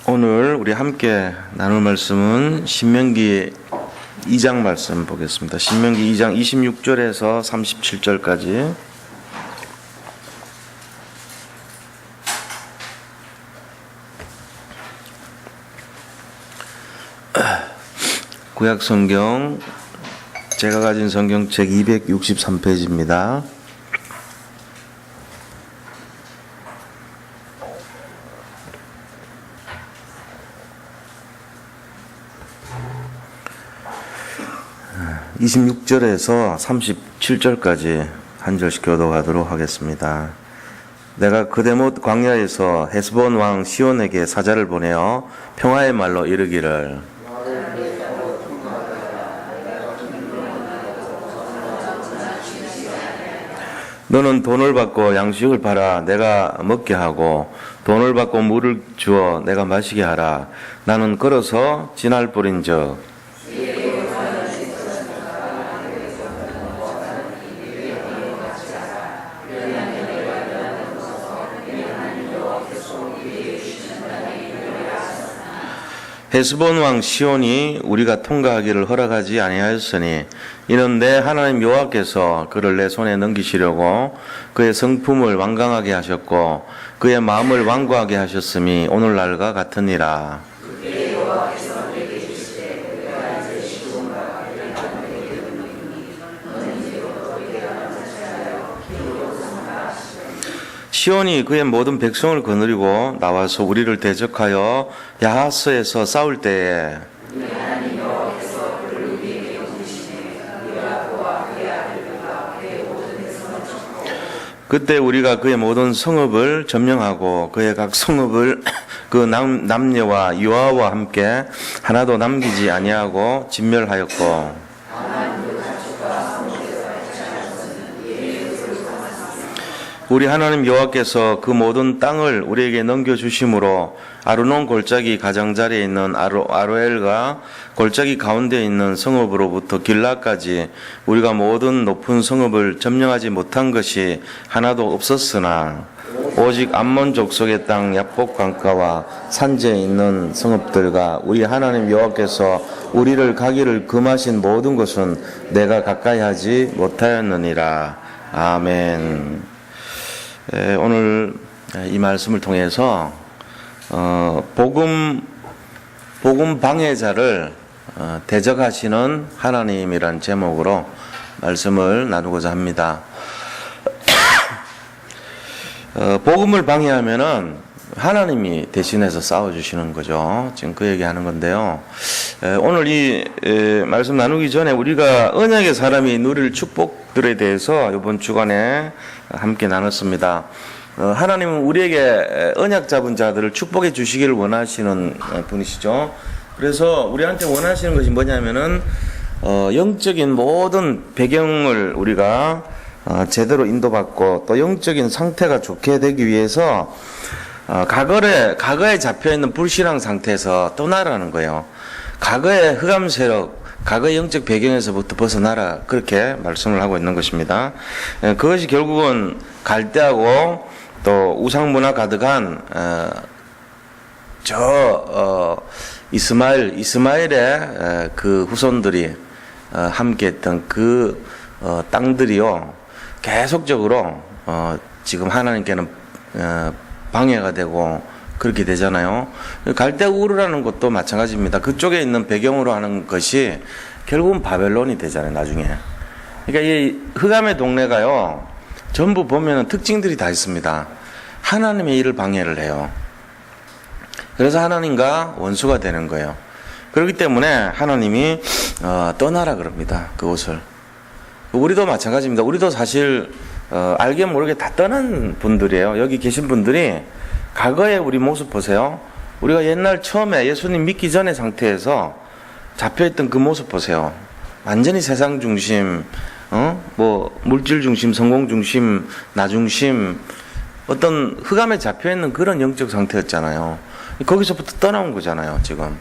오늘 우리 함께 나눌 말씀은 신명기 2장 말씀 보겠습니다. 신명기 2장 26절에서 37절까지. 구약성경 제가 가진 성경책 263페이지입니다. (26절에서) (37절까지) 한 절씩 교독하도록 하겠습니다. 내가 그데못 광야에서 헤스본 왕 시온에게 사자를 보내어 평화의 말로 이르기를, 너는 돈을 받고 양식을 팔아 내가 먹게 하고 돈을 받고 물을 주어 내가 마시게 하라. 나는 걸어서 지날 뿐인즉 헤스본 왕 시온이 우리가 통과하기를 허락하지 아니하였으니 이는 내 하나님 여호와께서 그를 내 손에 넘기시려고 그의 성품을 완강하게 하셨고 그의 마음을 완고하게 하셨음이 오늘날과 같으니라. 시온이 그의 모든 백성을 거느리고 나와서 우리를 대적하여 야하스에서 싸울 때에 그때 우리가 그의 모든 성읍을 점령하고 그의 각 성읍을 그 남녀와 유아와 함께 하나도 남기지 아니하고 진멸하였고, 우리 하나님 여호와께서 그 모든 땅을 우리에게 넘겨주심으로 아르논 골짜기 가장자리에 있는 아로엘과 골짜기 가운데 있는 성읍으로부터 길라까지 우리가 모든 높은 성읍을 점령하지 못한 것이 하나도 없었으나 오직 암몬 족속의 땅 야복 강가와 산지에 있는 성읍들과 우리 하나님 여호와께서 우리를 가기를 금하신 모든 것은 내가 가까이 하지 못하였느니라. 아멘. 오늘 이 말씀을 통해서 복음 방해자를 대적하시는 하나님이란 제목으로 말씀을 나누고자 합니다. 복음을 방해하면은 하나님이 대신해서 싸워주시는 거죠. 지금 그 얘기하는 건데요. 오늘 이 말씀 나누기 전에 우리가 언약의 사람이 누릴 축복들에 대해서 이번 주간에 함께 나눴습니다. 하나님은 우리에게 언약 잡은 자들을 축복해 주시기를 원하시는 분이시죠. 그래서 우리한테 원하시는 것이 뭐냐면은 영적인 모든 배경을 우리가 제대로 인도받고 또 영적인 상태가 좋게 되기 위해서 과거에 잡혀있는 불신앙 상태에서 떠나라는 거예요. 과거의 흑암 세력, 과거의 영적 배경에서부터 벗어나라, 그렇게 말씀을 하고 있는 것입니다. 그것이 결국은 갈대하고 또 우상문화 가득한 이스마엘의 그 후손들이 함께했던 그 땅들이요, 계속적으로 지금 하나님께는 방해가 되고 그렇게 되잖아요. 갈대 우르라는 것도 마찬가지입니다. 그쪽에 있는 배경으로 하는 것이 결국은 바벨론이 되잖아요, 나중에. 그러니까 이 흑암의 동네가요, 전부 보면은 특징들이 다 있습니다. 하나님의 일을 방해를 해요. 그래서 하나님과 원수가 되는 거예요. 그렇기 때문에 하나님이 떠나라 그럽니다, 그곳을. 우리도 마찬가지입니다. 우리도 사실 알게 모르게 다 떠난 분들이에요. 여기 계신 분들이 과거의 우리 모습 보세요. 우리가 옛날 처음에 예수님 믿기 전의 상태에서 잡혀있던 그 모습 보세요. 완전히 세상 중심, 물질 중심, 성공 중심, 나 중심, 어떤 흑암에 잡혀있는 그런 영적 상태였잖아요. 거기서부터 떠나온 거잖아요, 지금.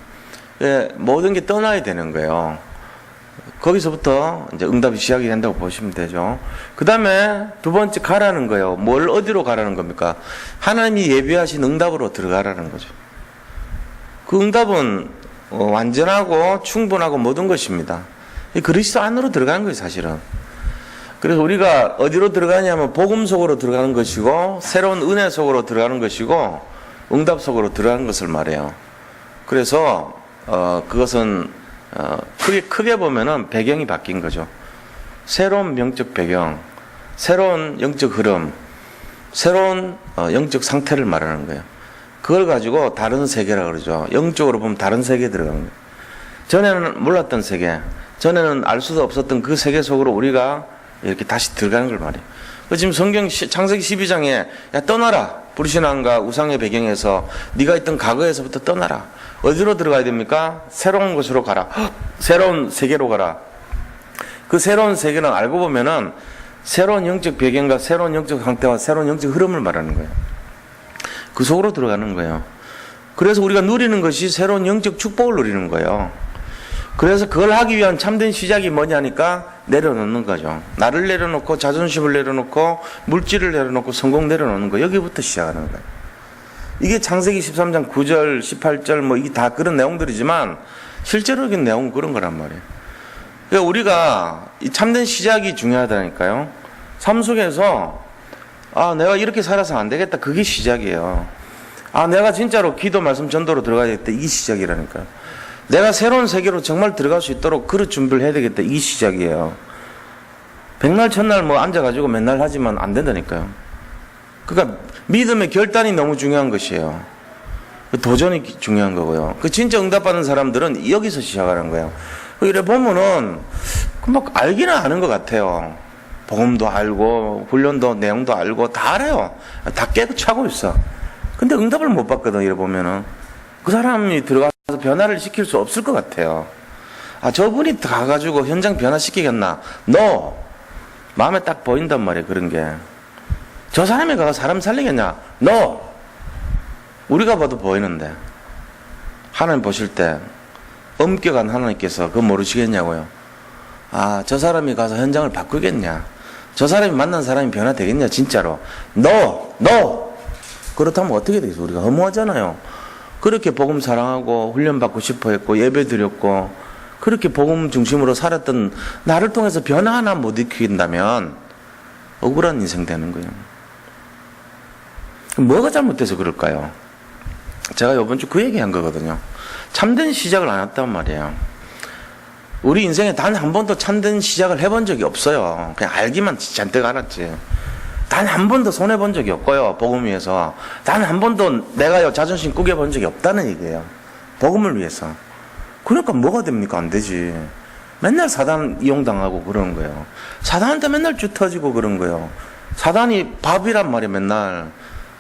모든 게 떠나야 되는 거예요. 거기서부터 이제 응답이 시작이 된다고 보시면 되죠. 그 다음에 두 번째 가라는 거예요. 뭘 어디로 가라는 겁니까? 하나님이 예비하신 응답으로 들어가라는 거죠. 그 응답은 완전하고 충분하고 모든 것입니다. 이 그리스도 안으로 들어가는 거예요, 사실은. 그래서 우리가 어디로 들어가냐면 복음 속으로 들어가는 것이고 새로운 은혜 속으로 들어가는 것이고 응답 속으로 들어가는 것을 말해요. 그래서 그것은 크게 보면은 배경이 바뀐 거죠. 새로운 영적 배경, 새로운 영적 흐름, 새로운 영적 상태를 말하는 거예요. 그걸 가지고 다른 세계라 그러죠. 영적으로 보면 다른 세계에 들어가는 거예요. 전에는 몰랐던 세계, 전에는 알 수도 없었던 그 세계 속으로 우리가 이렇게 다시 들어가는 걸 말해요. 지금 성경 창세기 12장에 야 떠나라, 불신앙과 우상의 배경에서 네가 있던 과거에서부터 떠나라. 어디로 들어가야 됩니까? 새로운 곳으로 가라. 새로운 세계로 가라. 그 새로운 세계는 알고 보면은 새로운 영적 배경과 새로운 영적 상태와 새로운 영적 흐름을 말하는 거예요. 그 속으로 들어가는 거예요. 그래서 우리가 누리는 것이 새로운 영적 축복을 누리는 거예요. 그래서 그걸 하기 위한 참된 시작이 뭐냐니까 내려놓는 거죠. 나를 내려놓고 자존심을 내려놓고 물질을 내려놓고 성공 내려놓는 거, 여기부터 시작하는 거예요. 이게 창세기 13장 9절 18절 뭐 이게 다 그런 내용들이지만 실제로적인 내용은 그런 거란 말이에요. 그러니까 우리가 이 참된 시작이 중요하다니까요. 삶 속에서 내가 이렇게 살아서 안 되겠다, 그게 시작이에요. 내가 진짜로 기도 말씀 전도로 들어가야겠다, 이게 시작이라니까요. 내가 새로운 세계로 정말 들어갈 수 있도록 그릇 준비를 해야 되겠다, 이게 시작이에요. 백날 첫날 뭐 앉아가지고 맨날 하지만 안 된다니까요. 그러니까 믿음의 결단이 너무 중요한 것이에요. 도전이 중요한 거고요. 그 진짜 응답받는 사람들은 여기서 시작하는 거예요. 이래 보면은 막 알기는 아는 것 같아요. 복음도 알고 훈련도 내용도 알고 다 알아요. 다 깨고 있어. 근데 응답을 못 받거든. 이래 보면은 그 사람이 들어가서 변화를 시킬 수 없을 것 같아요. 저분이 가가지고 현장 변화시키겠나? No. 마음에 딱 보인단 말이에요. 그런 게. 저 사람이 가서 사람 살리겠냐? No. 우리가 봐도 보이는데. 하나님 보실 때 엄격한 하나님께서 그거 모르시겠냐고요. 저 사람이 가서 현장을 바꾸겠냐? 저 사람이 만난 사람이 변화되겠냐? 진짜로. No. 그렇다면 어떻게 되겠어? 우리가 허무하잖아요. 그렇게 복음 사랑하고 훈련받고 싶어 했고 예배 드렸고 그렇게 복음 중심으로 살았던 나를 통해서 변화 하나 못 일으킨다면 억울한 인생 되는 거예요. 뭐가 잘못돼서 그럴까요? 제가 이번 주 그 얘기한 거거든요. 참된 시작을 안 했단 말이에요. 우리 인생에 단 한 번도 참된 시작을 해본 적이 없어요. 그냥 알기만 잔뜩 알았지. 단 한 번도 손해본 적이 없고요. 복음 위해서. 단 한 번도 내가 자존심 꾸겨본 적이 없다는 얘기예요. 복음을 위해서. 그러니까 뭐가 됩니까? 안 되지. 맨날 사단 이용당하고 그러는 거예요. 사단한테 맨날 쭉 터지고 그런 거예요. 사단이 밥이란 말이에요. 맨날.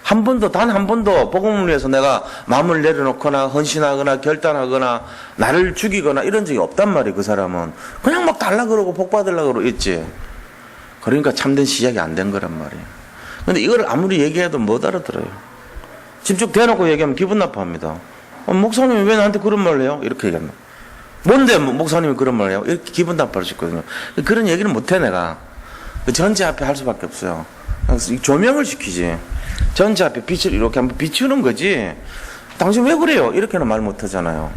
단 한 번도 복음을 위해서 내가 마음을 내려놓거나 헌신하거나 결단하거나 나를 죽이거나 이런 적이 없단 말이에요. 그 사람은. 그냥 막 달라 그러고 복 받으려고 그러고 있지. 그러니까 참된 시작이 안 된 거란 말이에요. 근데 이걸 아무리 얘기해도 못 알아들어요. 집중 대놓고 얘기하면 기분 나빠합니다. 목사님이 왜 나한테 그런 말을 해요? 이렇게 얘기합니다. 뭔데 목사님이 그런 말을 해요? 이렇게 기분 나빠할 수 있거든요. 그런 얘기를 못해 내가. 전체 앞에 할 수밖에 없어요. 조명을 시키지. 전체 앞에 빛을 이렇게 한번 비추는 거지. 당신 왜 그래요? 이렇게는 말 못하잖아요.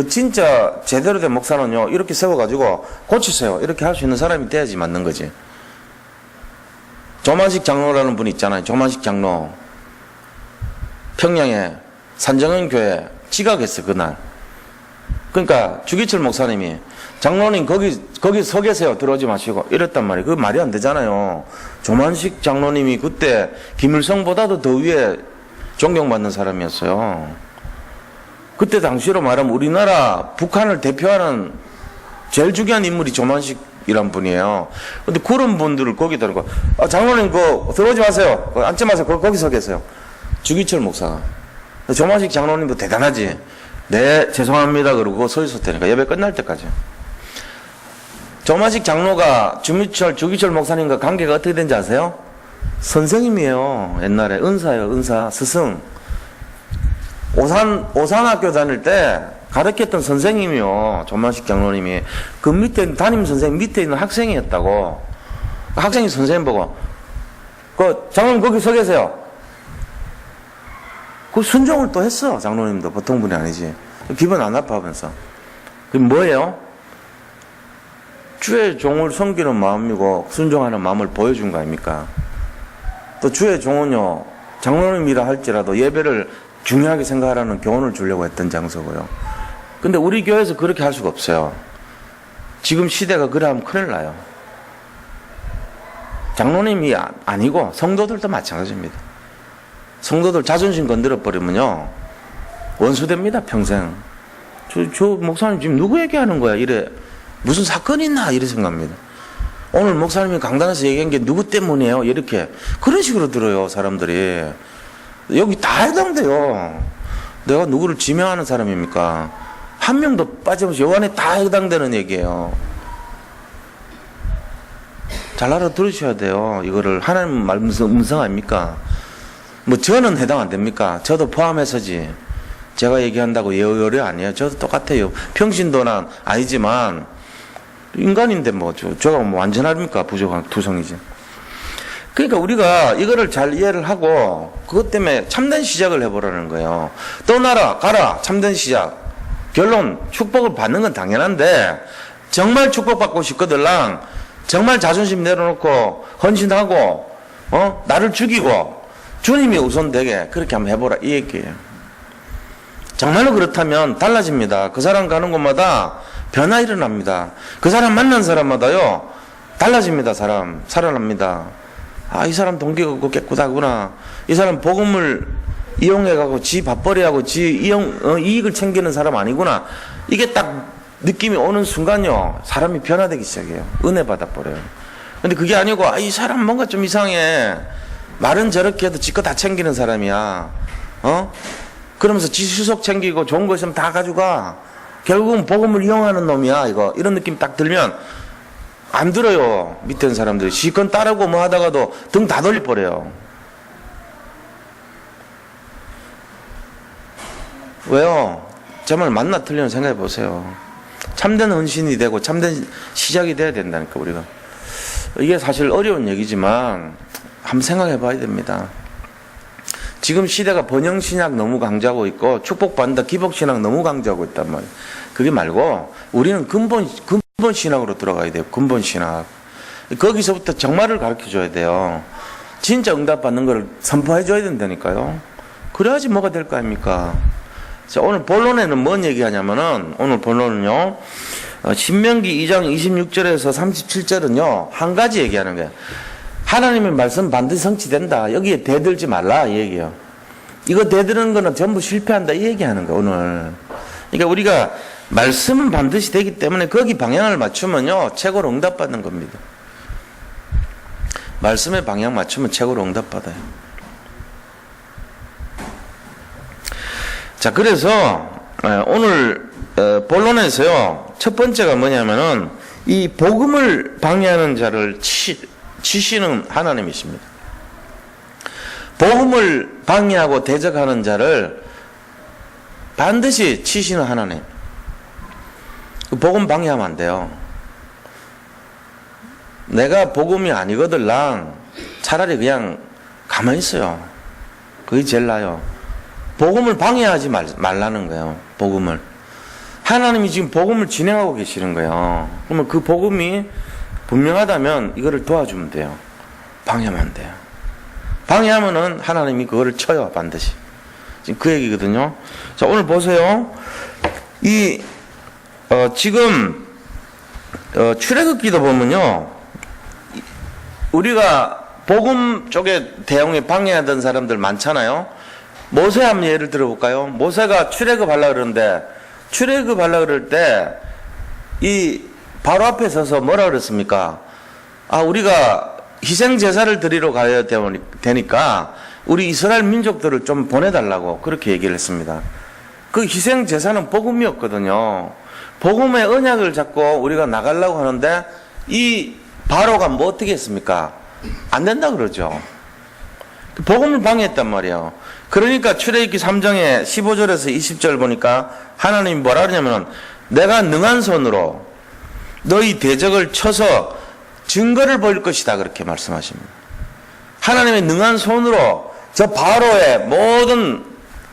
진짜 제대로 된 목사는요, 이렇게 세워가지고 고치세요, 이렇게 할 수 있는 사람이 돼야지 맞는 거지. 조만식 장로라는 분이 있잖아요. 조만식 장로. 평양에 산정현 교회 지각했어 그날. 그러니까 주기철 목사님이 장로님 거기 서 계세요, 들어오지 마시고 이랬단 말이에요. 그거 말이 안 되잖아요. 조만식 장로님이 그때 김일성보다도 더 위에 존경받는 사람이었어요. 그때 당시로 말하면 우리나라 북한을 대표하는 제일 중요한 인물이 조만식이란 분이에요. 근데 그런 분들을 거기다 놓고 장로님 들어오지 마세요, 앉지 마세요, 거기 서 계세요. 주기철 목사가. 조만식 장로님도 대단하지. 네 죄송합니다 그러고 서 있었다니까, 예배 끝날 때까지. 조만식 장로가 주기철 목사님과 관계가 어떻게 된지 아세요? 선생님이에요. 옛날에 은사예요. 은사 스승. 오산학교 다닐 때 가르쳤던 선생님이요. 조만식 장로님이. 그 밑에 담임 선생님 밑에 있는 학생이었다고. 학생이 선생님 보고 장로님 거기 서 계세요. 그 순종을 또 했어. 장로님도 보통 분이 아니지. 기분 안 나빠하면서. 그게 뭐예요? 주의 종을 섬기는 마음이고 순종하는 마음을 보여준 거 아닙니까? 또 주의 종은요, 장로님이라 할지라도 예배를 중요하게 생각하라는 교훈을 주려고 했던 장소고요. 근데 우리 교회에서 그렇게 할 수가 없어요. 지금 시대가 그래 하면 큰일 나요. 장로님이 아니고 성도들도 마찬가지입니다. 성도들 자존심 건드려 버리면요, 원수됩니다, 평생. 저 목사님 지금 누구 얘기하는 거야? 이래. 무슨 사건이 있나? 이래 생각합니다. 오늘 목사님이 강단에서 얘기한 게 누구 때문이에요? 이렇게. 그런 식으로 들어요, 사람들이. 여기 다 해당돼요. 내가 누구를 지명하는 사람입니까? 한 명도 빠짐없이 요 안에 다 해당되는 얘기예요. 잘 알아들으셔야 돼요. 이거를 하나님 말 음성 아닙니까? 뭐 저는 해당 안 됩니까? 저도 포함해서지. 제가 얘기한다고 예어열이 아니에요. 저도 똑같아요. 평신도는 아니지만 인간인데 뭐 저가 뭐 완전합니까? 부족한 투성이지. 그러니까 우리가 이거를 잘 이해를 하고 그것 때문에 참된 시작을 해보라는 거예요. 떠나라 가라 참된 시작. 결론 축복을 받는 건 당연한데 정말 축복받고 싶거들랑 정말 자존심 내려놓고 헌신하고 나를 죽이고 주님이 우선되게 그렇게 한번 해보라 이 얘기예요. 정말로 그렇다면 달라집니다. 그 사람 가는 곳마다 변화 일어납니다. 그 사람 만난 사람마다요 달라집니다. 사람 살아납니다. 아, 이 사람 동기가 없고 깨끗하구나. 이 사람 복음을 이용해가고 지 밥벌이하고 지 이익을 챙기는 사람 아니구나. 이게 딱 느낌이 오는 순간요 사람이 변화되기 시작해요. 은혜 받아버려요. 근데 그게 아니고 이 사람 뭔가 좀 이상해. 말은 저렇게 해도 지 거 다 챙기는 사람이야. 그러면서 지 수속 챙기고 좋은 거 있으면 다 가져가. 결국은 복음을 이용하는 놈이야 이거. 이런 느낌 딱 들면 안 들어요. 밑에 있는 사람들이 시건 따르고 뭐 하다가도 등 다 돌려버려요. 왜요? 제 말 맞나 틀리나 생각해 보세요. 참된 헌신이 되고 참된 시작이 돼야 된다니까 우리가. 이게 사실 어려운 얘기지만 한번 생각해 봐야 됩니다. 지금 시대가 번영신학 너무 강조하고 있고 축복받는다 기복신학 너무 강조하고 있단 말이에요. 그게 말고 우리는 근본신학으로 들어가야 돼요. 근본신학. 거기서부터 정말을 가르쳐줘야 돼요. 진짜 응답받는 걸 선포해줘야 된다니까요. 그래야지 뭐가 될 거 아닙니까? 자, 오늘 본론에는 뭔 얘기하냐면은 오늘 본론은요 신명기 2장 26절에서 37절은요 한 가지 얘기하는 거예요. 하나님의 말씀 반드시 성취된다. 여기에 대들지 말라 이 얘기예요. 이거 대드는 거는 전부 실패한다 이 얘기하는 거예요 오늘. 그러니까 우리가 말씀은 반드시 되기 때문에 거기 방향을 맞추면요 최고로 응답받는 겁니다. 말씀의 방향 맞추면 최고로 응답받아요. 자, 그래서 오늘 본론에서요 첫 번째가 뭐냐면은 이 복음을 방해하는 자를 치시는 하나님이십니다. 복음을 방해하고 대적하는 자를 반드시 치시는 하나님. 복음 방해하면 안 돼요. 내가 복음이 아니거들랑 차라리 그냥 가만히 있어요. 그게 제일 나아요. 복음을 방해하지 말라는 거예요. 복음을. 하나님이 지금 복음을 진행하고 계시는 거예요. 그러면 그 복음이 분명하다면 이거를 도와주면 돼요. 방해하면 안 돼요. 방해하면은 하나님이 그거를 쳐요. 반드시. 지금 그 얘기거든요. 자, 오늘 보세요. 지금 출애굽기도 보면요. 우리가 복음 쪽에 대응에 방해하던 사람들 많잖아요. 모세 한번 예를 들어볼까요? 모세가 출애굽하려고 그러는데 출애굽하려고 그럴 때 이 바로 앞에 서서 뭐라 그랬습니까? 우리가 희생 제사를 드리러 가야 되니까 우리 이스라엘 민족들을 좀 보내달라고 그렇게 얘기를 했습니다. 그 희생 제사는 복음이었거든요. 복음의 언약을 잡고 우리가 나가려고 하는데 이 바로가 뭐 어떻게 했습니까? 안 된다 그러죠. 복음을 방해했단 말이에요. 그러니까 출애굽기 3장에 15절에서 20절 보니까 하나님이 뭐라 그러냐면 내가 능한 손으로 너희 대적을 쳐서 증거를 보일 것이다 그렇게 말씀하십니다. 하나님의 능한 손으로 저 바로의 모든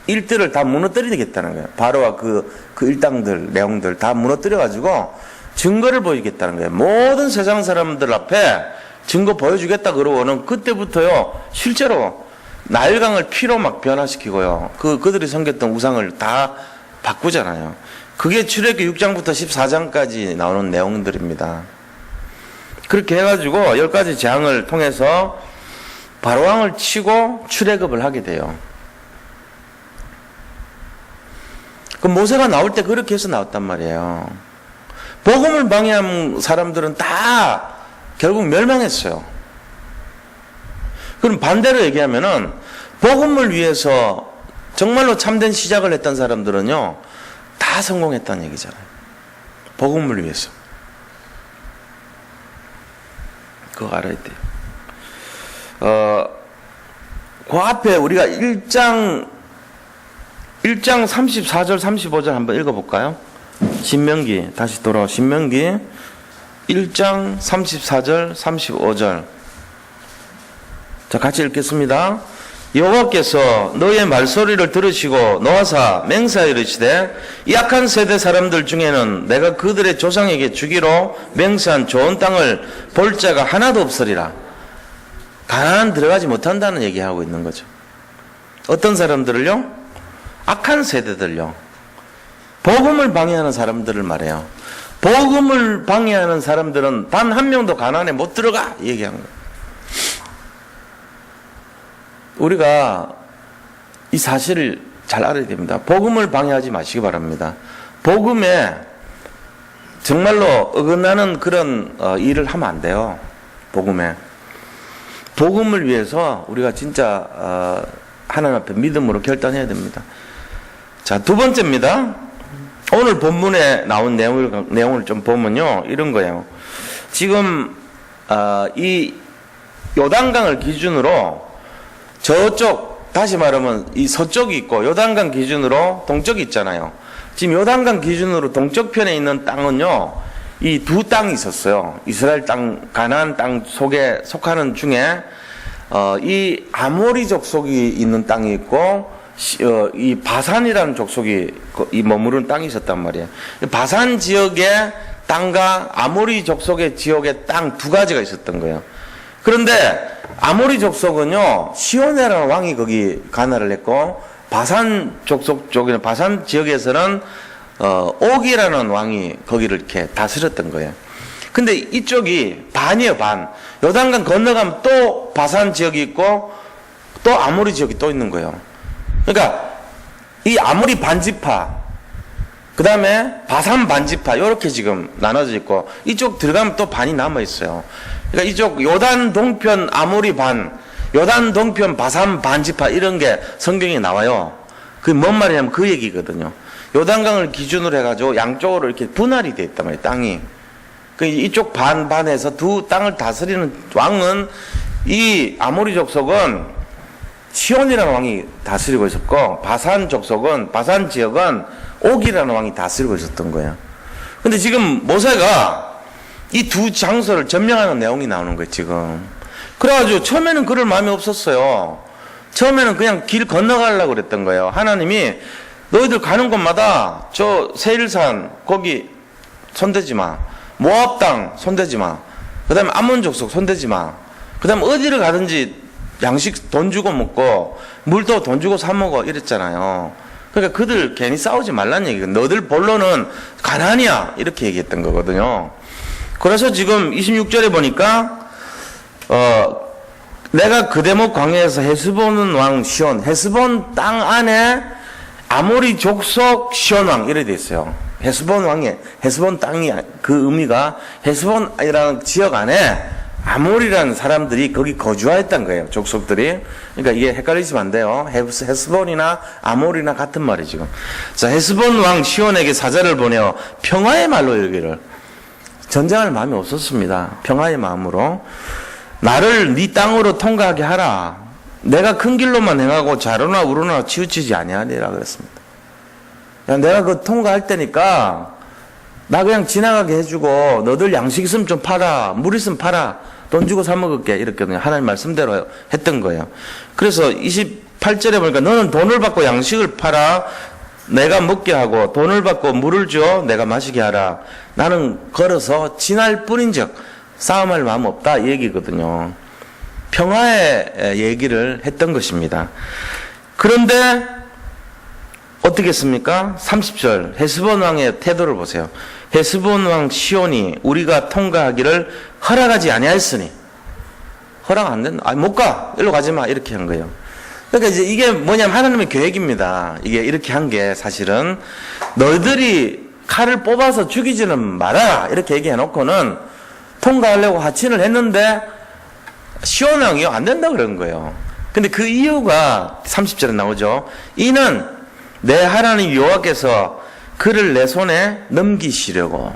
일들을 다 무너뜨리겠다는 거예요. 바로와 그 일당들, 내용들 다 무너뜨려가지고 증거를 보이겠다는 거예요. 모든 세상 사람들 앞에 증거 보여주겠다 그러고는 그때부터요, 실제로 나일강을 피로 막 변화시키고요. 그들이 섬겼던 우상을 다 바꾸잖아요. 그게 출애굽기 6장부터 14장까지 나오는 내용들입니다. 그렇게 해가지고 10가지 재앙을 통해서 바로왕을 치고 출애굽을 하게 돼요. 그 모세가 나올 때 그렇게 해서 나왔단 말이에요. 복음을 방해한 사람들은 다 결국 멸망했어요. 그럼 반대로 얘기하면은 복음을 위해서 정말로 참된 시작을 했던 사람들은요, 다 성공했다는 얘기잖아요. 복음을 위해서. 그거 알아야 돼요. 그 앞에 우리가 1장 34절 35절 한번 읽어볼까요? 신명기, 다시 돌아와. 신명기 1장 34절 35절. 자, 같이 읽겠습니다. 여호와께서 너의 말소리를 들으시고 노하사 맹세하여 이르시되 이 악한 세대 사람들 중에는 내가 그들의 조상에게 주기로 맹세한 좋은 땅을 볼 자가 하나도 없으리라. 가나안 들어가지 못한다는 얘기하고 있는 거죠. 어떤 사람들을요? 악한 세대들요. 복음을 방해하는 사람들을 말해요. 복음을 방해하는 사람들은 단 한 명도 가나안에 못 들어가 얘기한 거예요. 우리가 이 사실을 잘 알아야 됩니다. 복음을 방해하지 마시기 바랍니다. 복음에 정말로 어긋나는 그런 일을 하면 안 돼요. 복음을 위해서 우리가 진짜 하나님 앞에 믿음으로 결단해야 됩니다. 자, 두 번째입니다. 오늘 본문에 나온 내용을 좀 보면요, 이런 거예요. 지금 이 요단강을 기준으로 저쪽, 다시 말하면 이 서쪽이 있고 요단강 기준으로 동쪽이 있잖아요. 지금 요단강 기준으로 동쪽 편에 있는 땅은요, 이 두 땅이 있었어요. 이스라엘 땅, 가나안 땅 속에 속하는 중에 이 아모리 족속이 있는 땅이 있고 이 바산이라는 족속이 이 머무르는 땅이 있었단 말이에요. 바산 지역의 땅과 아모리 족속의 지역의 땅 두 가지가 있었던 거예요. 그런데 아모리 족속은요, 시온이라는 왕이 거기 관할을 했고, 바산 족속 쪽에는, 바산 지역에서는 옥이라는 왕이 거기를 이렇게 다스렸던 거예요. 근데 이쪽이 반이에요, 반. 요단강 건너가면 또 바산 지역이 있고 또 아모리 지역이 또 있는 거예요. 그러니까 이 아모리 반지파, 그 다음에 바산 반지파, 이렇게 지금 나눠져 있고, 이쪽 들어가면 또 반이 남아 있어요. 그러니까 이쪽 요단 동편 아모리 반, 요단 동편 바산 반지파, 이런 게 성경에 나와요. 그게 뭔 말이냐면 그 얘기거든요. 요단강을 기준으로 해가지고 양쪽으로 이렇게 분할이 돼 있단 말이에요, 땅이. 이쪽 반에서 두 땅을 다스리는 왕은, 이 아모리 족속은 시온이라는 왕이 다스리고 있었고, 바산 족속은, 바산 지역은 옥이라는 왕이 다스리고 있었던 거예요. 근데 지금 모세가 이 두 장소를 점령하는 내용이 나오는 거예요, 지금. 그래가지고 처음에는 그럴 마음이 없었어요. 처음에는 그냥 길 건너가려고 그랬던 거예요. 하나님이 너희들 가는 곳마다 저 세일산 거기 손대지 마. 모압 땅 손대지 마. 그 다음에 암몬 족속 손대지 마. 그 다음에 어디를 가든지 양식 돈 주고 먹고 물도 돈 주고 사 먹어 이랬잖아요. 그러니까 그들 괜히 싸우지 말란 얘기고, 너들 본론은 가나안이야 이렇게 얘기했던 거거든요. 그래서 지금 26절에 보니까 내가 그대목 광야에서 헤스본 왕 시온, 헤스본 땅 안에 아모리 족속 시온 왕 이래 돼 있어요. 헤스본 왕의, 헤스본 땅이, 그 의미가 헤스본이라는 지역 안에 아모리라는 사람들이 거기 거주하였던 거예요, 족속들이. 그러니까 이게 헷갈리시면 안 돼요. 헤스본이나 아모리나 같은 말이 지금. 자, 헤스본 왕 시온에게 사자를 보내어 평화의 말로 이르기를. 전쟁할 마음이 없었습니다. 평화의 마음으로. 나를 네 땅으로 통과하게 하라. 내가 큰 길로만 행하고 좌로나 우로나 치우치지 아니하리라 그랬습니다. 야, 내가 그 통과할 때니까 나 그냥 지나가게 해주고, 너들 양식 있으면 좀 팔아, 물 있으면 팔아, 돈 주고 사 먹을게, 이렇게 그냥 하나님 말씀대로 했던 거예요. 그래서 28 8절에 보니까 너는 돈을 받고 양식을 팔아 내가 먹게 하고 돈을 받고 물을 주어 내가 마시게 하라. 나는 걸어서 지날 뿐인즉 싸움할 마음 없다 이 얘기거든요. 평화의 얘기를 했던 것입니다. 그런데 어떻게 했습니까? 30절 헤스본 왕의 태도를 보세요. 헤스본 왕 시온이 우리가 통과하기를 허락하지 아니하였으니 허락 안 된다. 못 가. 일로 가지 마. 이렇게 한 거예요. 그러니까 이제 이게 뭐냐면 하나님의 계획입니다. 이게 이렇게 한 게 사실은 너희들이 칼을 뽑아서 죽이지는 말아라. 이렇게 얘기해 놓고는 통과하려고 하친을 했는데 시온 왕이요. 안 된다 그런 거예요. 근데 그 이유가 30절에 나오죠. 이는 내 하나님 여호와께서 그를 내 손에 넘기시려고.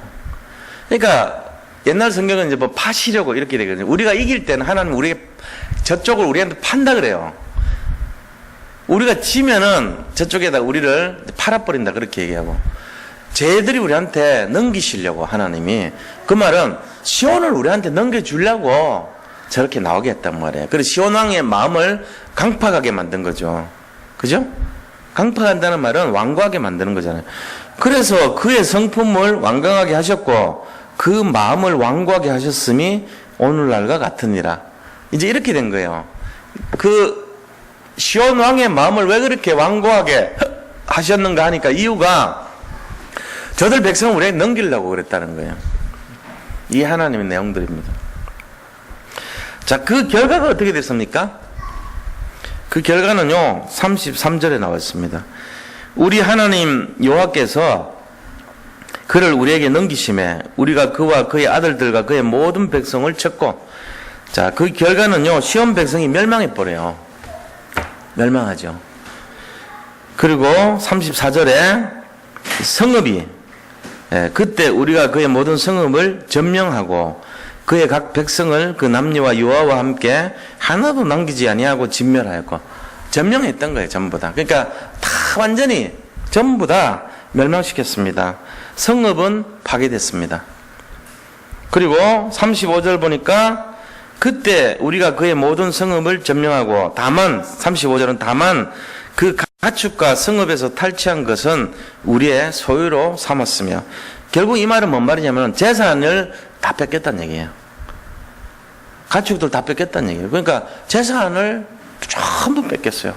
그러니까 옛날 성경은 이제 뭐 파시려고 이렇게 되거든요. 우리가 이길 때는 하나님 우리에게 저쪽을 우리한테 판다 그래요. 우리가 지면은 저쪽에다 우리를 팔아버린다 그렇게 얘기하고, 쟤들이 우리한테 넘기시려고 하나님이, 그 말은 시온을 우리한테 넘겨주려고 저렇게 나오게 했단 말이에요. 그래서 시온 왕의 마음을 강팍하게 만든 거죠. 그죠? 강팍한다는 말은 완고하게 만드는 거잖아요. 그래서 그의 성품을 완강하게 하셨고 그 마음을 완고하게 하셨음이 오늘날과 같으니라. 이제 이렇게 된 거예요. 그 시온 왕의 마음을 왜 그렇게 완고하게 하셨는가 하니까 이유가 저들 백성을 우리에게 넘기려고 그랬다는 거예요. 이 하나님의 내용들입니다. 자, 그 결과가 어떻게 됐습니까? 그 결과는요 33절에 나와 있습니다. 우리 하나님 여호와께서 그를 우리에게 넘기심에 우리가 그와 그의 아들들과 그의 모든 백성을 쳤고, 자, 그 결과는요 시온 백성이 멸망해 버려요. 멸망하죠. 그리고 34절에 성읍이 그때 우리가 그의 모든 성읍을 점령하고 그의 각 백성을 그 남녀와 유아와 함께 하나도 남기지 아니하고 진멸하였고, 점령했던 거예요. 전부 다. 그러니까 다 완전히 전부 다 멸망시켰습니다. 성읍은 파괴됐습니다. 그리고 35절 보니까 그때 우리가 그의 모든 성읍을 점령하고 다만, 35절은 다만 그 가축과 성읍에서 탈취한 것은 우리의 소유로 삼았으며, 결국 이 말은 뭔 말이냐면 재산을 다 뺏겼다는 얘기예요. 가축들 다 뺏겼다는 얘기예요. 그러니까 재산을 전부 뺏겼어요.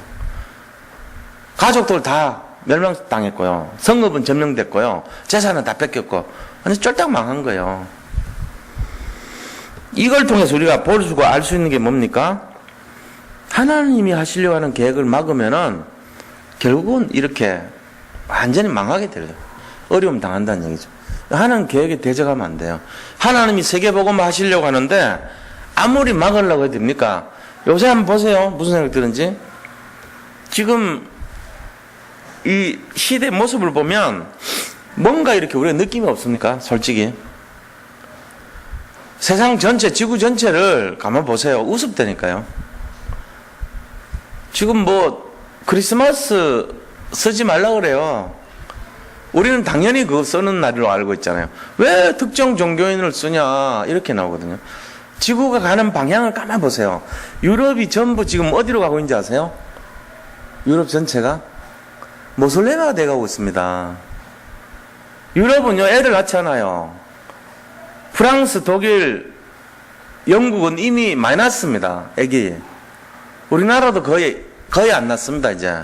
가족들 다 멸망당했고요. 성읍은 점령됐고요. 재산은 다 뺏겼고, 완전 쫄딱 망한 거예요. 이걸 통해서 우리가 볼 수가 알 수 있는 게 뭡니까? 하나님이 하시려고 하는 계획을 막으면은 결국은 이렇게 완전히 망하게 돼요. 어려움 당한다는 얘기죠. 하나님 계획에 대적하면 안 돼요. 하나님이 세계복음을 하시려고 하는데 아무리 막으려고 해도 됩니까? 요새 한번 보세요. 무슨 생각 드는지. 지금 이 시대 모습을 보면 뭔가 이렇게 우리가 느낌이 없습니까? 솔직히. 세상 전체, 지구 전체를 가만 보세요. 우습다니까요. 지금 뭐 크리스마스 쓰지 말라 그래요. 우리는 당연히 그거 쓰는 날로 알고 있잖아요. 왜 특정 종교인을 쓰냐 이렇게 나오거든요. 지구가 가는 방향을 가만 보세요. 유럽이 전부 지금 어디로 가고 있는지 아세요? 유럽 전체가 모슬렘화가 돼가고 있습니다. 유럽은요 애들 낳잖아요. 프랑스, 독일, 영국은 이미 많이 낳습니다. 애기. 우리나라도 거의 안 낳습니다 이제.